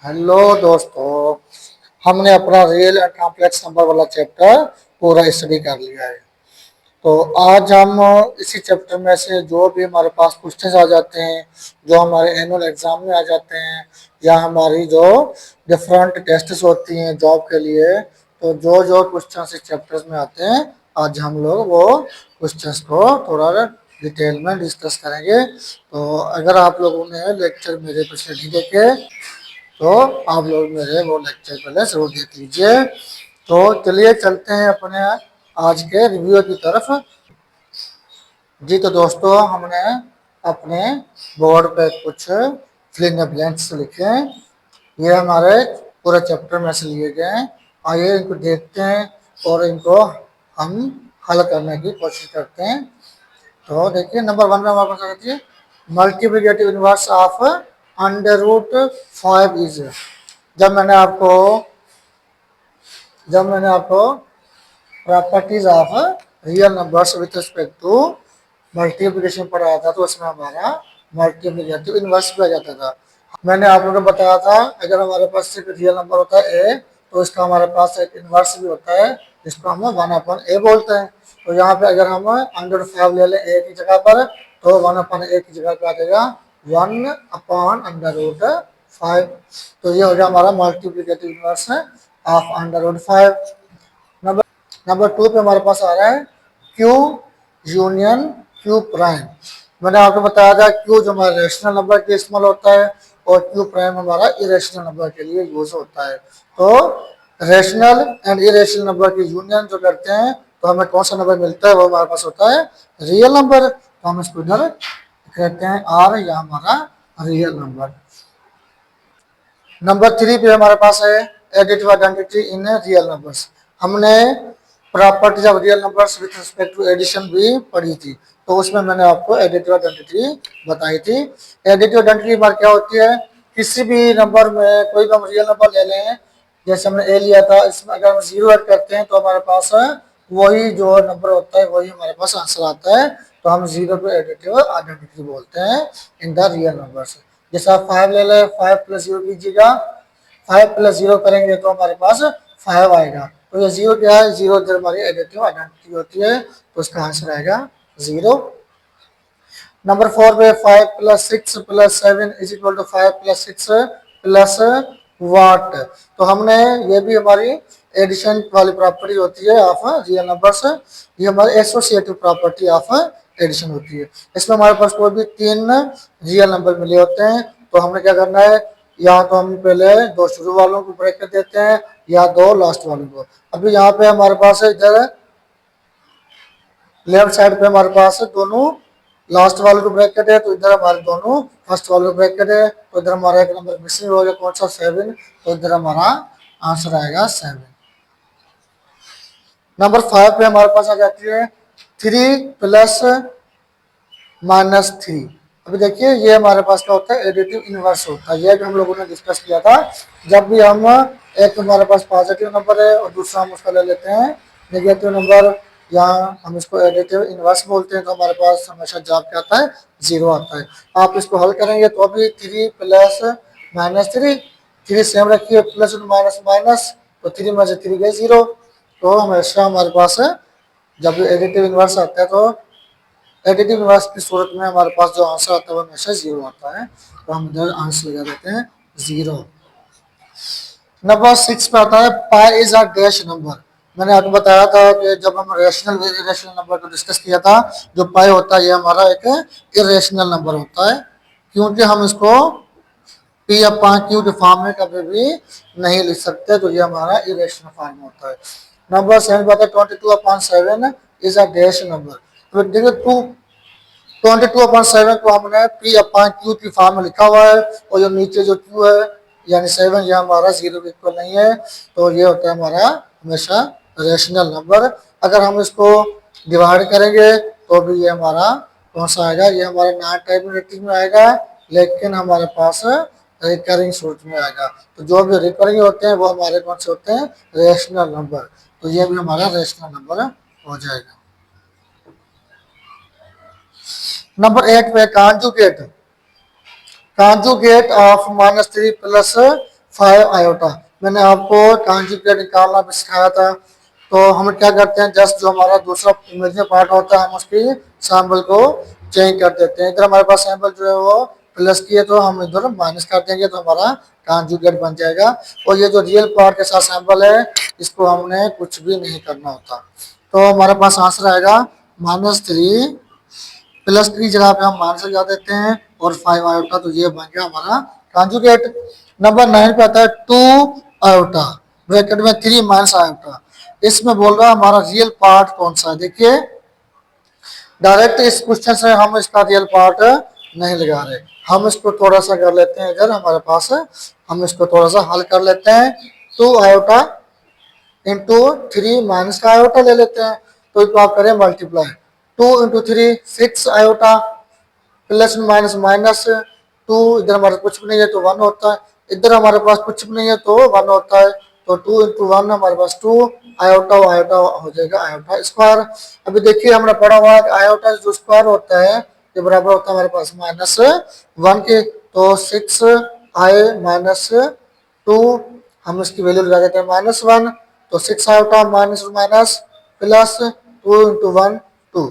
Hello दोस्तों, हमने अपना रियल एंड कॉम्प्लेक्स नंबर वाला चैप्टर पूरा स्टडी कर लिया है। तो आज हम इसी चैप्टर में से जो भी हमारे पास क्वेश्चंस आ जाते हैं, जो हमारे एनुअल एग्जाम में आ जाते हैं, या हमारी जो डिफरेंट टेस्ट्स होती हैं जॉब के लिए, तो जो जो क्वेश्चंस इस चैप्टर्स में आते हैं आज हम लोग वो क्वेश्चंस को थोड़ा डिटेल में डिस्कस करेंगे। तो अगर आप लोगों ने लेक्चर मेरे पिछले नहीं देखे तो आप लोग मेरे वो लेक्चर पहले जरूर देख लीजिए। तो चलिए चलते हैं अपने आज के रिव्यू की तरफ। जी तो दोस्तों, हमने अपने बोर्ड पे कुछ फिल इन द ब्लैंक्स लिखे हैं। ये हमारे पूरे चैप्टर में से लिए गए हैं। आइए इनको देखते हैं और इनको हम हल करने की कोशिश करते हैं। तो देखिए नंबर 1 में हमारे पास आ जाती है multiplicative inverse of under root 5 is. जब मैंने आपको properties of real numbers with respect to multiplication पढ़ाया था, तो उसमें हमारा मल्टीप्लिकेटिव इनवर्स भी आ जाता था। मैंने आप लोगों को बताया था अगर हमारे पास सिर्फ रियल नंबर होता है ए, तो इसका हमारे पास एक इनवर्स भी होता है जिसको हम 1/a बोलते हैं। तो यहाँ पे अगर हम अंडर 5 ले लें ए की जगह पर, तो 1/a की जगह पे आ जाएगा 1/√5। तो ये हो गया हमारा multiplicative inverse of under root 5। Number number 2 पे हमारे पास आ रहा है क्यू यूनियन क्यू प्राइम। मैंने आपको बताया था क्यू जो हमारा रेशनल नंबर के इस्तेमाल होता है और क्यू प्राइम हमारा इरेशनल नंबर के लिए यूज होता है। तो रेशनल एंड इरेशनल नंबर की यूनियन जो करते हैं तो हमें कौन सा नंबर मिलता है, वो हमारे पास होता है रियल नंबर। तो हम इसको इधर कहते हैं आर, या हमारा रियल नंबर। नंबर 3 पे हमारे पास है additive identity in real numbers. हमने properties of real numbers with respect to addition भी पढ़ी थी, तो उसमें मैंने आपको एडिटिव आइडेंटिटी बताई थी। एडिटिव आइडेंटिटी हमारी क्या होती है, किसी भी नंबर में कोई भी हम रियल नंबर ले लें, जैसे हमने ए लिया था, इसमें अगर हम जीरो ऐड करते हैं तो हमारे पास वही जो नंबर होता है वही हमारे पास आंसर आता है। तो हम जीरो को एडिटिव आइडेंटिटी बोलते हैं इन द रियल नंबर्स। जैसे आप 5 ले लें, 5 प्लस 0 कीजिएगा, 5 प्लस 0 करेंगे तो हमारे पास 5 आएगा। तो ये जीरो क्या है, जीरो इधर हमारी एडिटिव आइडेंटिटी होती है, तो इसका आंसर आएगा 0। नंबर 4 पे 5 plus 6 plus 7 is equal to 5 plus 6 plus what. तो हमने ये भी हमारी एडिशन वाली प्रॉपर्टी होती है ऑफ रियल नंबर्स। ये हमारी एसोसिएटिव प्रॉपर्टी ऑफ एडिशन होती है। इसमें हमारे पास कोई भी 3 रियल नंबर मिले होते हैं, तो हमने क्या करना है, या तो हम पहले 2 शुरू वालों को ब्रेक कर देते हैं या 2 लास्ट वालों को। अभी यहाँ पे हमारे पास इधर लेफ्ट साइड पे हमारे पास दोनों लास्ट वाले को ब्रेक कटे, तो इधर हमारे दोनों फर्स्ट वाले को ब्रेक कटे, तो इधर हमारा एक नंबर मिसिंग हो गया, कौन सा 7। तो इधर हमारा आंसर आएगा 7। नंबर 5 पे हमारे पास आ जाती है 3 प्लस -3। अभी देखिए ये हमारे पास क्या होता है, एडिटिव इनवर्स होता है। ये भी हम लोगों ने डिस्कस किया था। जब भी हम एक हमारे पास पॉजिटिव नंबर है और दूसरा हम उसका ले लेते हैं नेगेटिव नंबर, यहाँ हम इसको एडिटिव इनवर्स बोलते हैं, तो हमारे पास हमेशा जवाब क्या आता है, 0 आता है। आप इसको हल करेंगे तो अभी 3 प्लस -3, 3 सेम रखिए, प्लस माइनस माइनस, तो 3 में से 3 गए 0। तो हमेशा हमारे पास जब एडिटिव इनवर्स आता है तो एडिटिव इनवर्स की सूरत में हमारे पास जो आंसर आता है वो हमेशा 0 आता है। तो हम इधर आंसर लगा देते हैं 0। नंबर 6 पे आता है pi is a dash number. मैंने आपको बताया था कि जब हम रेशनल इरेशनल नंबर को डिस्कस किया था, जो पाई होता है ये हमारा एक इरेशनल नंबर होता है, क्योंकि हम इसको पी अपॉन क्यू के फॉर्म में कभी भी नहीं लिख सकते, तो ये हमारा इरेशनल फॉर्म होता है। नंबर 7 पे आता है 22/7 इज अ डैश नंबर। तो देखिए 22/7 को हमने पी अपॉन क्यू की फॉर्म में लिखा हुआ है, और जो नीचे जो क्यू है यानी 7, यह हमारा 0 के इक्वल नहीं है, तो ये होता है हमारा हमेशा रेशनल नंबर। अगर हम इसको डिवाइड करेंगे तो भी ये हमारा कौन सा आएगा, ये हमारा नॉन टर्मिनेटिंग में आएगा, लेकिन हमारे पास रिकरिंग सूरत में आएगा। तो जो भी रिकरिंग होते हैं वो हमारे कौन से होते हैं, रेशनल नंबर। तो ये भी हमारा रेशनल नंबर हो जाएगा। नंबर 8 पे कांजुगेट ऑफ -3 प्लस 5 आयोटा। मैंने आपको कॉन्जुगेट निकालना भी सिखाया था। तो हम क्या करते हैं, जस्ट जो हमारा दूसरा इमेजिनरी पार्ट होता है हम उसकी सैम्पल को चेंज कर देते हैं। इधर हमारे पास सैम्पल जो है वो प्लस की है तो हम इधर माइनस कर देंगे तो हमारा कॉन्जुगेट बन जाएगा। और ये जो रियल पार्ट के साथ सैम्पल है इसको हमने कुछ भी नहीं करना होता। तो हमारे पास आंसर आएगा -3 प्लस 3 जगह पे हम माइनस लगा देते हैं और 5 आयोटा, तो ये बन गया हमारा कॉन्जुगेट। नंबर 9 पे आता है 2 आयोटा ब्रैकेट में 3 माइनस आयोटा। इसमें बोल रहा है हमारा रियल पार्ट कौन सा है। देखिए डायरेक्ट इस क्वेश्चन से हम इसका रियल पार्ट नहीं लगा रहे, हम इसको थोड़ा सा कर लेते हैं। इधर हमारे पास हम इसको थोड़ा सा हल कर लेते हैं। 2 आयोटा इंटू 3 माइनस का आयोटा ले लेते हैं, तो इसको आप करें multiply. 2 into 3 6 iota plus minus minus 2, इधर हमारे पास कुछ भी नहीं है तो 1 होता है, इधर हमारे पास कुछ भी नहीं है तो 1 होता है। तो 2 इंटू 1 हमारे पास 2 आयोटा, आयोटा हो जाएगा आयोटा स्क्वायर। अभी देखिए हमने पढ़ा हुआ है आयोटा जो स्क्वायर होता है ये बराबर होता है हमारे पास -1 के। तो 6 आई माइनस 2, हम इसकी वैल्यू लगा देते हैं -1, तो 6 iota minus minus plus 2 into 1 2।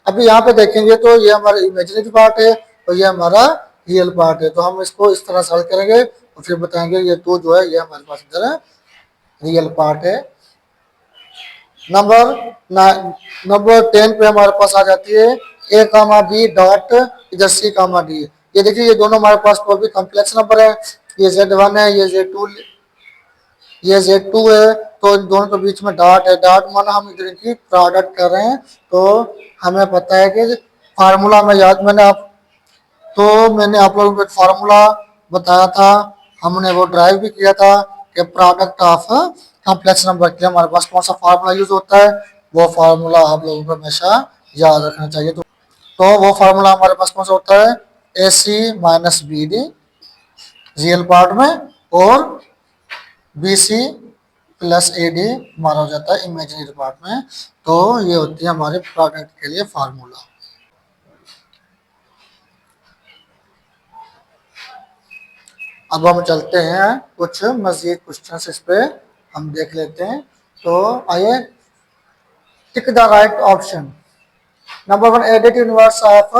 अभी यहाँ पे देखेंगे तो ये हमारा इमेजिनरी पार्ट है और ये हमारा रियल पार्ट है। तो हम इसको इस तरह सॉल्व करेंगे और फिर बताएंगे ये 2 जो है ये हमारे पास इधर रियल पार्ट है। नंबर 10 पे हमारे पास आ जाती है a कामा बी डॉट इधर c कामा डी। ये देखिए ये दोनों हमारे पास कोई भी कॉम्प्लेक्स नंबर है, ये z1 है, ये z2 है, तो इन दोनों के बीच में डॉट है। डॉट माना हम इधर की प्रोडक्ट कर रहे हैं। तो हमें पता है कि फार्मूला में याद मैंने आप लोगों को एक फार्मूला बताया था, हमने वो ड्राइव भी किया था कि प्रोडक्ट ऑफ कॉम्प्लेक्स नंबर के लिए हमारे पास कौन सा फार्मूला यूज होता है। वो फार्मूला आप लोगों को हमेशा याद रखना चाहिए। तो वो फार्मूला हमारे पास कौन सा होता है, A C minus B D real part में और B C plus A D हमारा हो जाता है इमेजिनरी पार्ट में। तो ये होती है हमारे प्रोडक्ट के लिए फार्मूला। अब हम चलते हैं कुछ मजीद क्वेश्चन इस पे हम देख लेते हैं। तो आइए, tick the right option. Number 1 additive inverse of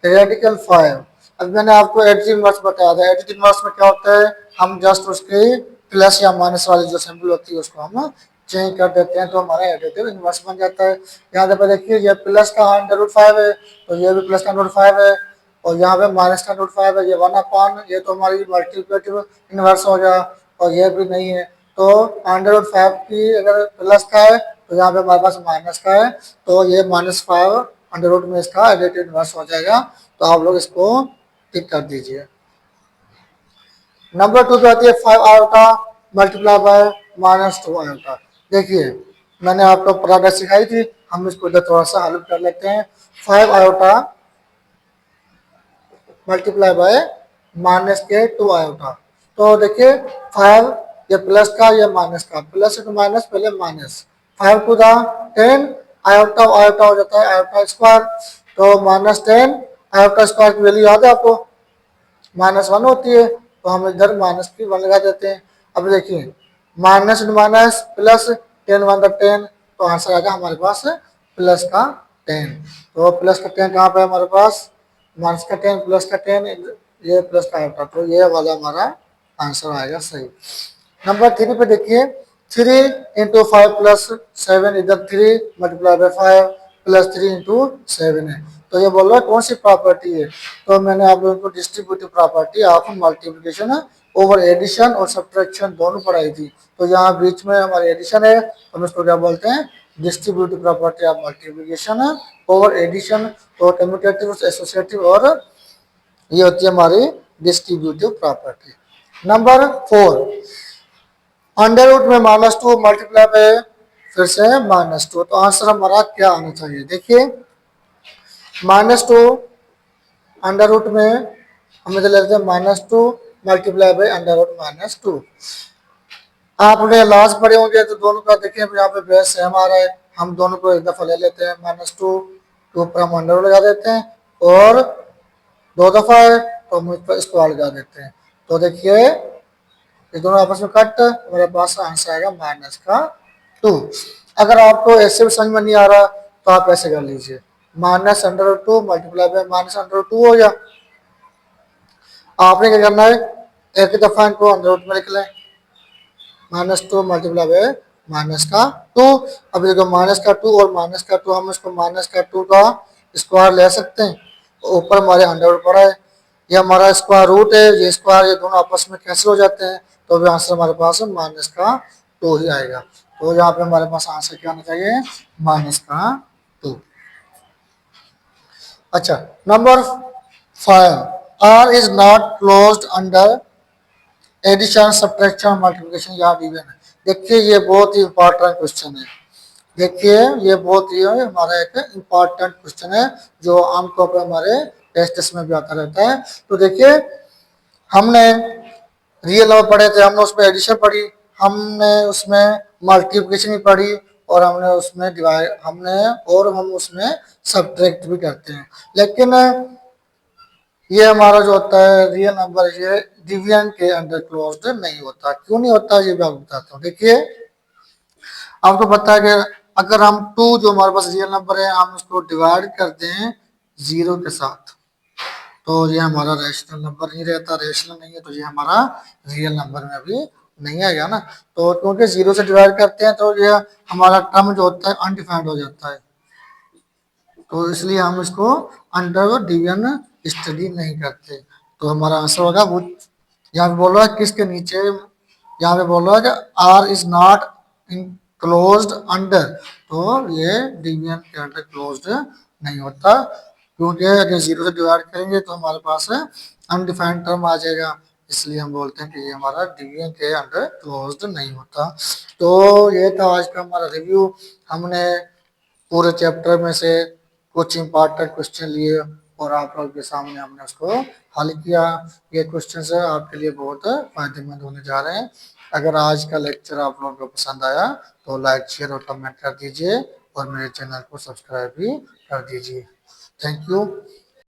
radical 5। अब मैंने आपको एडिटिव इनवर्स बताया था। एडिटिव इनवर्स में क्या होता है, हम जस्ट उसके प्लस या माइनस वाली जो सिंबल होती है उसको हम चेंज कर देते हैं तो हमारा एडिटिव इनवर्स बन जाता है। यहाँ पे देखिए ये प्लस का √5 है तो ये भी प्लस का √5 है, और यहाँ पे माइनस का √5 है, ये 1/, ये तो हमारी मल्टीप्लिकेटिव इनवर्स हो गया, और ये भी नहीं है। तो √5 की अगर प्लस का है तो यहाँ पे हमारे पास माइनस का है, तो ये -5 अंडर रूट में इसका एडिटिव इनवर्स हो जाएगा। तो आप लोग इसको टिक कर दीजिए। नंबर 2 पे आती है 5 आयोटा मल्टीप्लाई बाय -2 आयोटा। देखिए मैंने आपको प्रोडक्ट सिखाई थी, हम इसको इधर थोड़ा सा हल कर लेते हैं। 5 आयोटा मल्टीप्लाई बाय -2 आयोटा। तो देखिए 5 ये प्लस का ये माइनस का, प्लस इंटू माइनस पहले minus 5 to the 10 iota, iota हो जाता है आयोटा स्क्वायर। तो -10 आयोटा स्क्वायर की वैल्यू याद है आपको -1 होती है, तो हम इधर माइनस की 1 लगा देते हैं। अब देखिए माइनस इंटू माइनस प्लस 10 1 10, तो आंसर आएगा हमारे पास प्लस का 10। तो प्लस का 10 कहाँ पे है हमारे पास, माइनस का 10 प्लस का 10, ये प्लस का आयोटा, तो ये वाला हमारा आंसर आएगा सही। नंबर 3 पे देखिए 3 इंटू 5 प्लस 7, इधर 3 मल्टीप्लाई बाय 5 प्लस 3 इंटू 7 है। तो ये बोल रहा है कौन सी प्रॉपर्टी है, तो मैंने आप लोगों को distributive property of multiplication over addition और सब्ट्रैक्शन दोनों पढ़ाई थी। तो यहाँ बीच में हमारी एडिशन है, हम इसको क्या बोलते हैं, distributive property of multiplication over addition. तो कम्यूटेटिव एसोसिएटिव और ये होती है हमारी distributive property. Number 4 under root में -2 मल्टीप्लाई बाय फिर से -2, तो आंसर हमारा क्या आना चाहिए। देखिए -2 अंडर रूट में हम इधर लेते हैं -2 मल्टीप्लाई बाय अंडर रूट -2। आपने लास्ट पढ़े होंगे तो दोनों का देखिए यहाँ पे बेस सेम आ रहा है, हम दोनों को एक दफा ले लेते हैं -2 के ऊपर हम अंडर रूट लगा देते हैं, और 2 दफा है तो हम इस पर स्क्वायर लगा देते हैं। तो देखिए ये दोनों आपस में कट, मेरे पास आंसर आएगा -2। अगर आपको ऐसे भी समझ में नहीं आ रहा तो आप ऐसे कर लीजिए, -√2 मल्टीप्लाई बाय -√2 हो गया। आपने क्या करना है, एक दफा इनको अंडर रूट में लिख लें, -2 मल्टीप्लाई बाय -2। अब देखो -2 और -2, हम इसको -2 का स्क्वायर ले सकते हैं, ऊपर हमारे अंडर रूट पड़ा है, ये हमारा स्क्वायर रूट है, ये स्क्वायर, ये दोनों आपस में कैंसिल हो जाते हैं, तो भी आंसर हमारे पास -2 ही आएगा। तो यहाँ पे हमारे पास आंसर क्या आना चाहिए, -2। अच्छा, number 5, R is not closed under addition, subtraction, multiplication या डिवीजन। देखिए ये बहुत ही इंपॉर्टेंट क्वेश्चन है, देखिए ये बहुत ही हमारा एक इम्पॉर्टेंट क्वेश्चन है जो आमतौर पर हमारे टेस्ट में भी आता रहता है। तो देखिए हमने रियल नंबर पढ़े थे, हमने उसमें एडिशन पढ़ी, हमने उसमें मल्टीप्लिकेशन भी पढ़ी, और हमने उसमें डिवाइड, हम उसमें सब्ट्रैक्ट भी करते हैं। लेकिन ये हमारा जो होता है रियल नंबर, ये डिवीजन के अंडर क्लोज्ड नहीं होता। क्यों नहीं होता ये भी आपको बताता हूँ। देखिए आपको पता है कि अगर हम 2 जो हमारे पास रियल नंबर है, हम उसको डिवाइड करते हैं 0 के साथ, तो ये हमारा रैशनल नंबर नहीं रहता, रैशनल नहीं है, तो ये हमारा रियल नंबर में भी नहीं आएगा ना। तो क्योंकि 0 से डिवाइड करते हैं तो ये हमारा टर्म जो होता है अनडिफाइंड हो जाता है, तो इसलिए हम इसको अंडर डिवीजन स्टडी नहीं करते। तो हमारा आंसर होगा वो, यहाँ पे बोल रहा है किसके नीचे, यहाँ पे बोल रहा है कि R is not closed under, तो ये डिवीजन के अंडर क्लोज्ड नहीं होता, क्योंकि अगर 0 से डिवाइड करेंगे तो हमारे पास अनडिफाइंड टर्म आ जाएगा, इसलिए हम बोलते हैं कि ये हमारा डिवीजन के अंडर क्लोज्ड नहीं होता। तो ये था आज का हमारा रिव्यू, हमने पूरे चैप्टर में से कुछ इंपॉर्टेंट क्वेश्चन लिए और आप लोग के सामने हमने उसको हल किया। ये क्वेश्चन आपके लिए बहुत फायदेमंद होने जा रहे हैं। अगर आज का लेक्चर आप लोगों को पसंद आया तो लाइक, शेयर और कमेंट कर दीजिए, और मेरे चैनल को सब्सक्राइब भी कर दीजिए। Thank you.